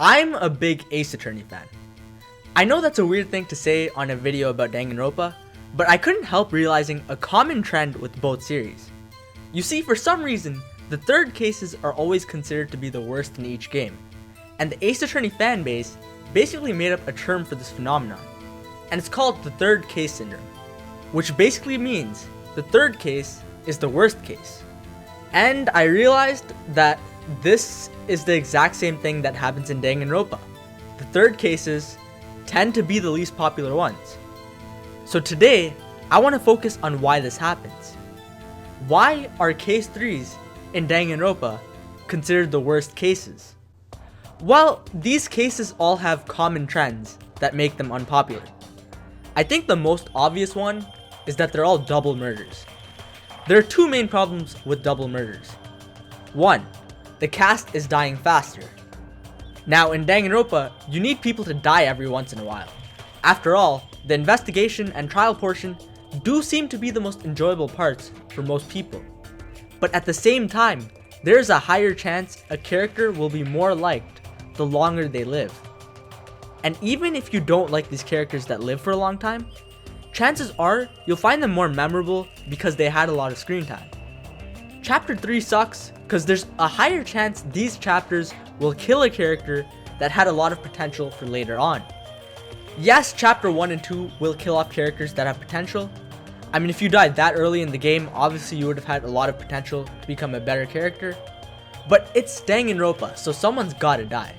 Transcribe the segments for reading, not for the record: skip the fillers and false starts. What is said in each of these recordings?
I'm a big Ace Attorney fan. I know that's a weird thing to say on a video about Danganronpa, but I couldn't help realizing a common trend with both series. You see, for some reason, the third cases are always considered to be the worst in each game, and the Ace Attorney fanbase basically made up a term for this phenomenon, and it's called the third case syndrome, which basically means the third case is the worst case. And I realized that this is the exact same thing that happens in Danganronpa. The third cases tend to be the least popular ones. So today, I want to focus on why this happens. Why are case 3s in Danganronpa considered the worst cases? Well, these cases all have common trends that make them unpopular. I think the most obvious one is that they're all double murders. There are two main problems with double murders. One, the cast is dying faster. Now in Danganronpa, you need people to die every once in a while. After all, the investigation and trial portion do seem to be the most enjoyable parts for most people. But at the same time, there is a higher chance a character will be more liked the longer they live. And even if you don't like these characters that live for a long time, chances are you'll find them more memorable because they had a lot of screen time. Chapter 3 sucks because there's a higher chance these chapters will kill a character that had a lot of potential for later on. Yes, chapter 1 and 2 will kill off characters that have potential. I mean, if you died that early in the game, obviously you would have had a lot of potential to become a better character. But it's Danganronpa, so someone's gotta die.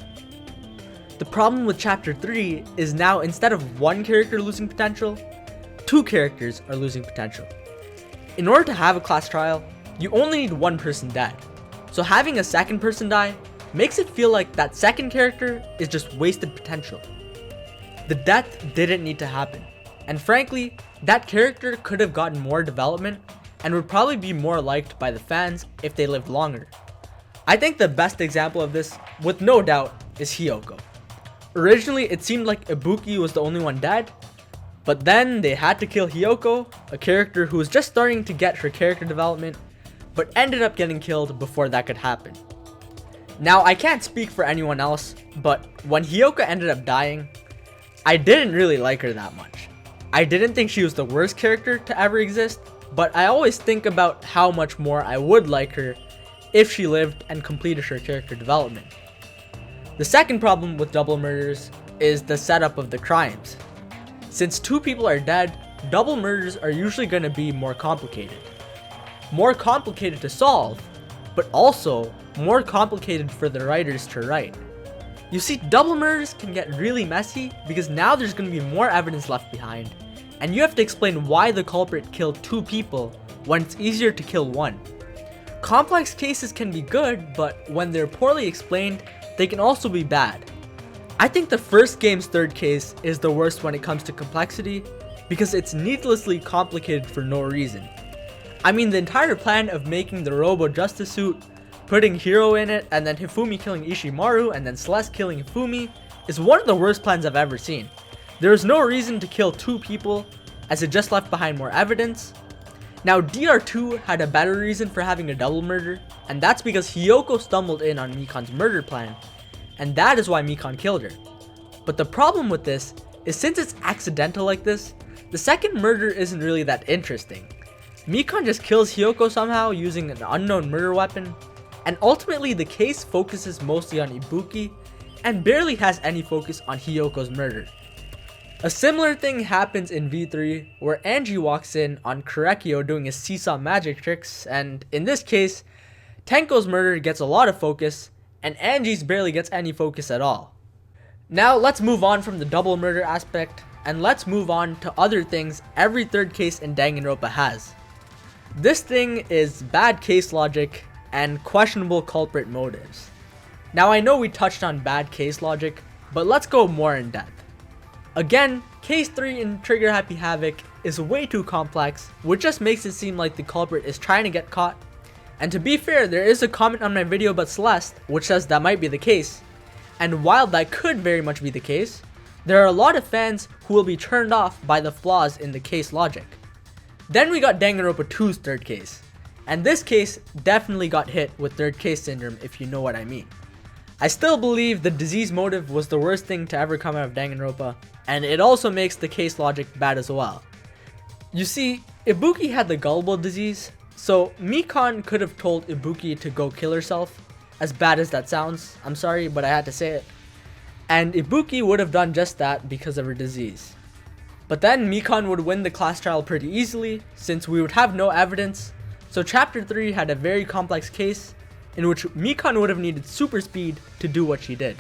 The problem with chapter 3 is now instead of one character losing potential, two characters are losing potential. In order to have a class trial, you only need one person dead. So having a second person die makes it feel like that second character is just wasted potential. The death didn't need to happen. And frankly, that character could have gotten more development and would probably be more liked by the fans if they lived longer. I think the best example of this, with no doubt, is Hiyoko. Originally, it seemed like Ibuki was the only one dead, but then they had to kill Hiyoko, a character who was just starting to get her character development, but ended up getting killed before that could happen. Now, I can't speak for anyone else, but when Hiyoko ended up dying, I didn't really like her that much. I didn't think she was the worst character to ever exist, but I always think about how much more I would like her if she lived and completed her character development. The second problem with double murders is the setup of the crimes. Since two people are dead, double murders are usually going to be more complicated. More complicated to solve, but also more complicated for the writers to write. You see, double murders can get really messy because now there's going to be more evidence left behind, and you have to explain why the culprit killed two people when it's easier to kill one. Complex cases can be good, but when they're poorly explained, they can also be bad. I think the first game's third case is the worst when it comes to complexity because it's needlessly complicated for no reason. I mean, the entire plan of making the Robo Justice suit, putting Hiro in it, and then Hifumi killing Ishimaru, and then Celeste killing Hifumi is one of the worst plans I've ever seen. There is no reason to kill two people, as it just left behind more evidence. Now, DR2 had a better reason for having a double murder, and that's because Hiyoko stumbled in on Mikan's murder plan, and that is why Mikan killed her. But the problem with this is since it's accidental like this, the second murder isn't really that interesting. Mikan just kills Hiyoko somehow using an unknown murder weapon, and ultimately the case focuses mostly on Ibuki and barely has any focus on Hiyoko's murder. A similar thing happens in V3 where Angie walks in on Krakyo doing his seesaw magic tricks, and in this case, Tenko's murder gets a lot of focus and Angie's barely gets any focus at all. Now let's move on from the double murder aspect and let's move on to other things every third case in Danganronpa has. This thing is bad case logic and questionable culprit motives. Now I know we touched on bad case logic, but let's go more in depth. Again, case 3 in Trigger Happy Havoc is way too complex, which just makes it seem like the culprit is trying to get caught. And to be fair, there is a comment on my video about Celeste, which says that might be the case. And while that could very much be the case, there are a lot of fans who will be turned off by the flaws in the case logic. Then we got Danganronpa 2's third case. And this case definitely got hit with third case syndrome if you know what I mean. I still believe the disease motive was the worst thing to ever come out of Danganronpa, and it also makes the case logic bad as well. You see, Ibuki had the gullible disease, so Mikan could have told Ibuki to go kill herself. As bad as that sounds, I'm sorry, but I had to say it. And Ibuki would have done just that because of her disease. But then Mikan would win the class trial pretty easily, since we would have no evidence. So chapter 3 had a very complex case, in which Mikan would have needed super speed to do what she did.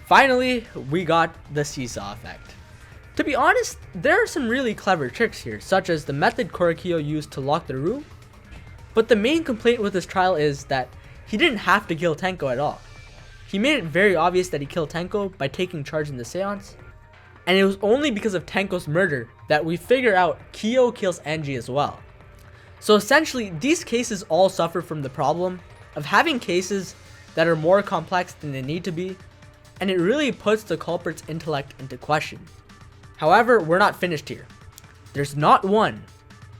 Finally, we got the Seesaw Effect. To be honest, there are some really clever tricks here, such as the method Korikio used to lock the room. But the main complaint with this trial is that he didn't have to kill Tenko at all. He made it very obvious that he killed Tenko by taking charge in the seance. And it was only because of Tenko's murder that we figure out Kyo kills Angie as well. So essentially, these cases all suffer from the problem of having cases that are more complex than they need to be, and it really puts the culprit's intellect into question. However, we're not finished here. There's not one,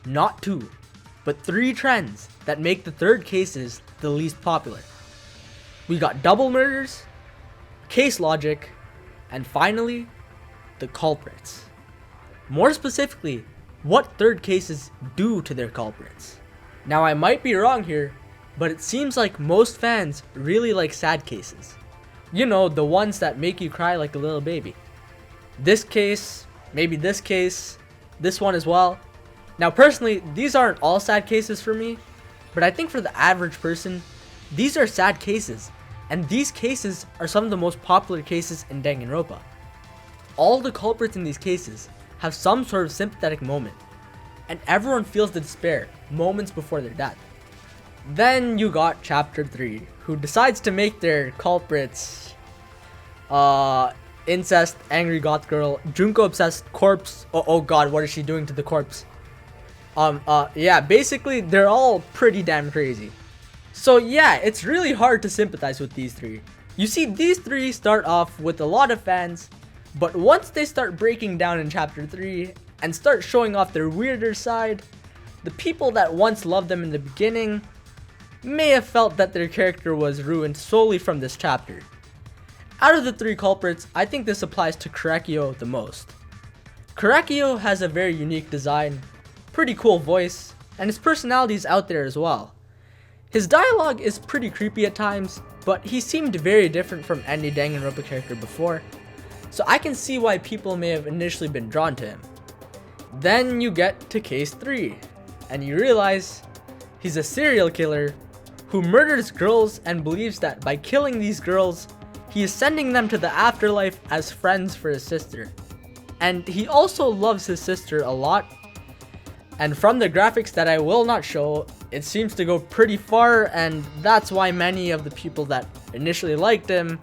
not two, but 3 trends that make the third cases the least popular. We got double murders, case logic, and finally, the culprits. More specifically, what third cases do to their culprits. Now I might be wrong here, but it seems like most fans really like sad cases. You know, the ones that make you cry like a little baby. This case, maybe this case, this one as well. Now personally, these aren't all sad cases for me, but I think for the average person, these are sad cases, and these cases are some of the most popular cases in Danganronpa. All the culprits in these cases have some sort of sympathetic moment, and everyone feels the despair moments before their death. Then you got chapter 3, who decides to make their culprits incest, angry goth girl, Junko obsessed corpse. Oh god, what is she doing to the corpse? Yeah, basically they're all pretty damn crazy. So yeah, it's really hard to sympathize with these 3. You see, these 3 start off with a lot of fans, but once they start breaking down in chapter 3 and start showing off their weirder side, the people that once loved them in the beginning may have felt that their character was ruined solely from this chapter. Out of the 3 culprits, I think this applies to Krakyo the most. Krakyo has a very unique design, pretty cool voice, and his personality is out there as well. His dialogue is pretty creepy at times, but he seemed very different from any Danganronpa character before, so I can see why people may have initially been drawn to him. Then you get to case 3, and you realize he's a serial killer who murders girls and believes that by killing these girls, he is sending them to the afterlife as friends for his sister. And he also loves his sister a lot, and from the graphics that I will not show, it seems to go pretty far, and that's why many of the people that initially liked him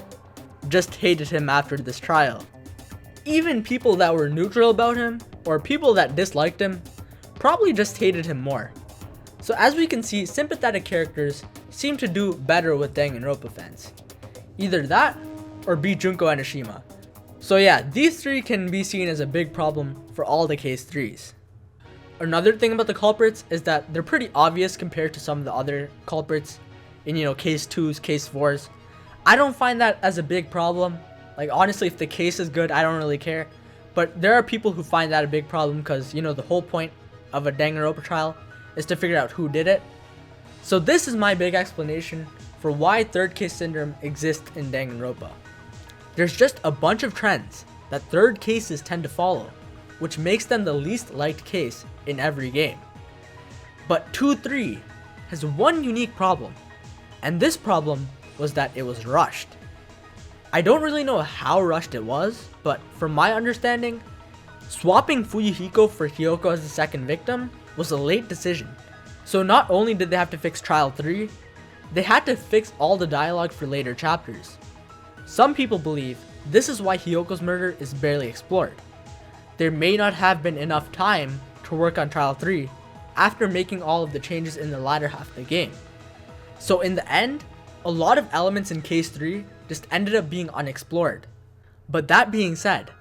just hated him after this trial. Even people that were neutral about him, or people that disliked him, probably just hated him more. So as we can see, sympathetic characters seem to do better with Danganronpa fans. Either that, or be Junko and Ashima. So yeah, these 3 can be seen as a big problem for all the case 3s. Another thing about the culprits is that they're pretty obvious compared to some of the other culprits in, case 2s, case 4s. I don't find that as a big problem. Like, honestly, if the case is good, I don't really care. But there are people who find that a big problem because, the whole point of a Danganronpa trial is to figure out who did it. So this is my big explanation for why third case syndrome exists in Danganronpa. There's just a bunch of trends that third cases tend to follow, which makes them the least liked case in every game. But 2-3 has one unique problem, and this problem was that it was rushed. I don't really know how rushed it was, but from my understanding, swapping Fuyuhiko for Hiyoko as the second victim was a late decision. So not only did they have to fix trial 3, they had to fix all the dialogue for later chapters. Some people believe this is why Hiyoko's murder is barely explored. There may not have been enough time to work on trial 3 after making all of the changes in the latter half of the game. So in the end, a lot of elements in case 3 just ended up being unexplored. But that being said,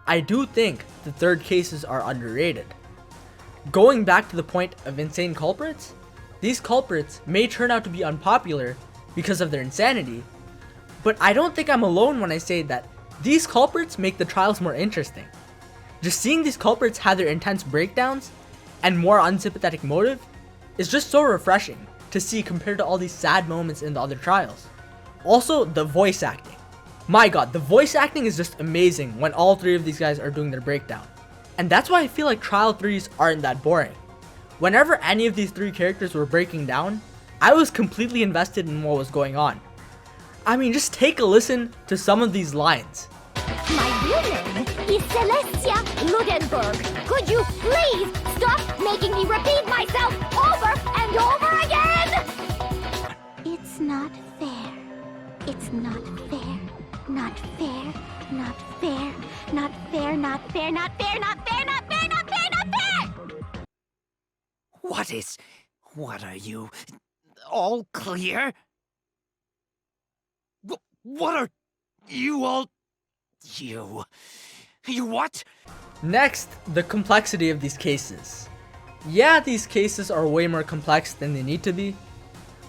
I do think the third cases are underrated. Going back to the point of insane culprits, these culprits may turn out to be unpopular because of their insanity, But I don't think I'm alone when I say that these culprits make the trials more interesting. Just seeing these culprits have their intense breakdowns and more unsympathetic motive is just so refreshing to see compared to all these sad moments in the other trials. Also, the voice acting. My god, the voice acting is just amazing when all three of these guys are doing their breakdown. And that's why I feel like trial 3s aren't that boring. Whenever any of these three characters were breaking down, I was completely invested in what was going on. I mean, just take a listen to some of these lines. My real name is Celestia Ludenberg. Could you please stop making me repeat myself over and over again? It's not fair. It's not fair. Not fair. Not fair. Not fair. Not fair. Not fair. Not fair. Not fair. Not fair. Not fair. What are you? All clear? What are you all? You what? Next, the complexity of these cases. Yeah, these cases are way more complex than they need to be,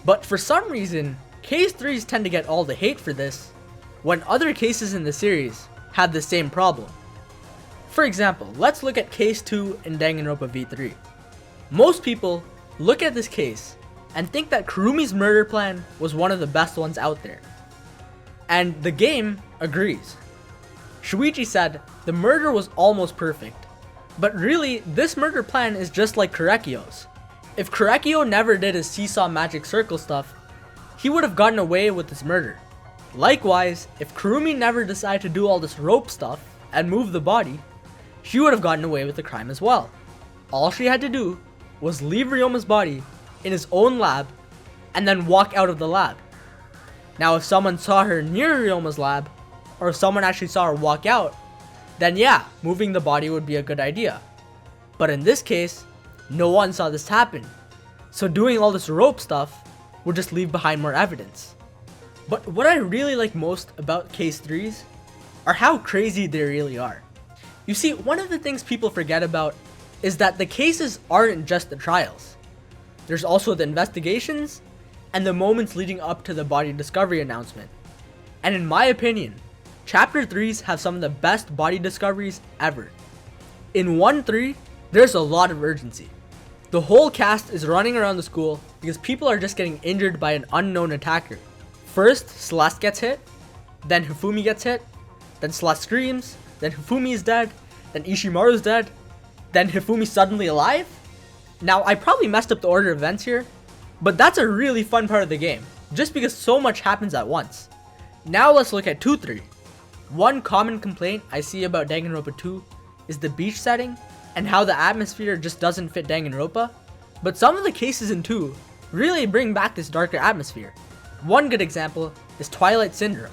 but for some reason, case 3s tend to get all the hate for this, when other cases in the series have the same problem. For example, let's look at case 2 in Danganronpa v3. Most people look at this case and think that Kurumi's murder plan was one of the best ones out there. And the game agrees. Shuichi said the murder was almost perfect, but really this murder plan is just like Krakyo's. If Krakyo never did his seesaw magic circle stuff, he would have gotten away with this murder. Likewise, if Kurumi never decided to do all this rope stuff and move the body, she would have gotten away with the crime as well. All she had to do was leave Ryoma's body in his own lab and then walk out of the lab. Now if someone saw her near Ryoma's lab, or if someone actually saw her walk out, then yeah, moving the body would be a good idea. But in this case, no one saw this happen, so doing all this rope stuff would just leave behind more evidence. But what I really like most about case 3s are how crazy they really are. You see, one of the things people forget about is that the cases aren't just the trials. There's also the investigations and the moments leading up to the body discovery announcement. And in my opinion, Chapter 3s have some of the best body discoveries ever. In 1-3, there's a lot of urgency. The whole cast is running around the school because people are just getting injured by an unknown attacker. First, Celeste gets hit, then Hifumi gets hit, then Celeste screams, then Hifumi is dead, then Ishimaru's dead, then Hifumi's suddenly alive? Now, I probably messed up the order of events here, but that's a really fun part of the game, just because so much happens at once. Now let's look at 2-3. One common complaint I see about Danganronpa 2 is the beach setting and how the atmosphere just doesn't fit Danganronpa, but some of the cases in 2 really bring back this darker atmosphere. One good example is Twilight Syndrome.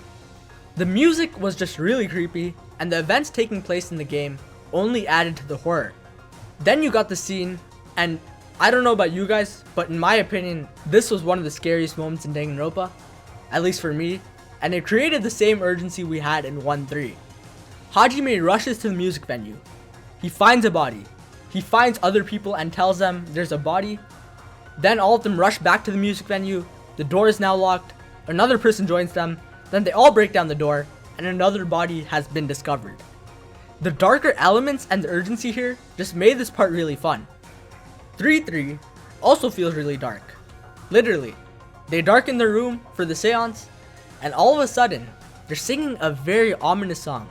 The music was just really creepy, and the events taking place in the game only added to the horror. Then you got the scene, and I don't know about you guys, but in my opinion, this was one of the scariest moments in Danganronpa, at least for me, and it created the same urgency we had in 1-3. Hajime rushes to the music venue. He finds a body. He finds other people and tells them there's a body. Then all of them rush back to the music venue. The door is now locked. Another person joins them. Then they all break down the door, and another body has been discovered. The darker elements and the urgency here just made this part really fun. 3-3 also feels really dark. Literally, they darken their room for the seance, and all of a sudden, they're singing a very ominous song,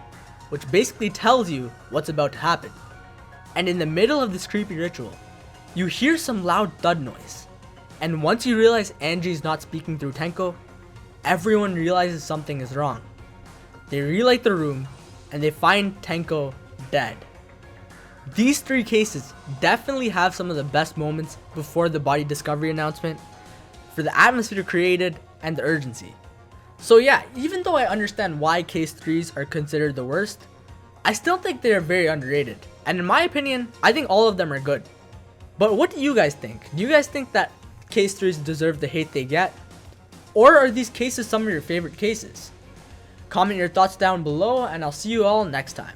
which basically tells you what's about to happen. And in the middle of this creepy ritual, you hear some loud thud noise. And once you realize Angie's not speaking through Tenko, everyone realizes something is wrong. They relight the room, and they find Tenko dead. These 3 cases definitely have some of the best moments before the body discovery announcement, for the atmosphere created and the urgency. So yeah, even though I understand why case 3s are considered the worst, I still think they are very underrated. And in my opinion, I think all of them are good. But what do you guys think? Do you guys think that case 3s deserve the hate they get? Or are these cases some of your favorite cases? Comment your thoughts down below, and I'll see you all next time.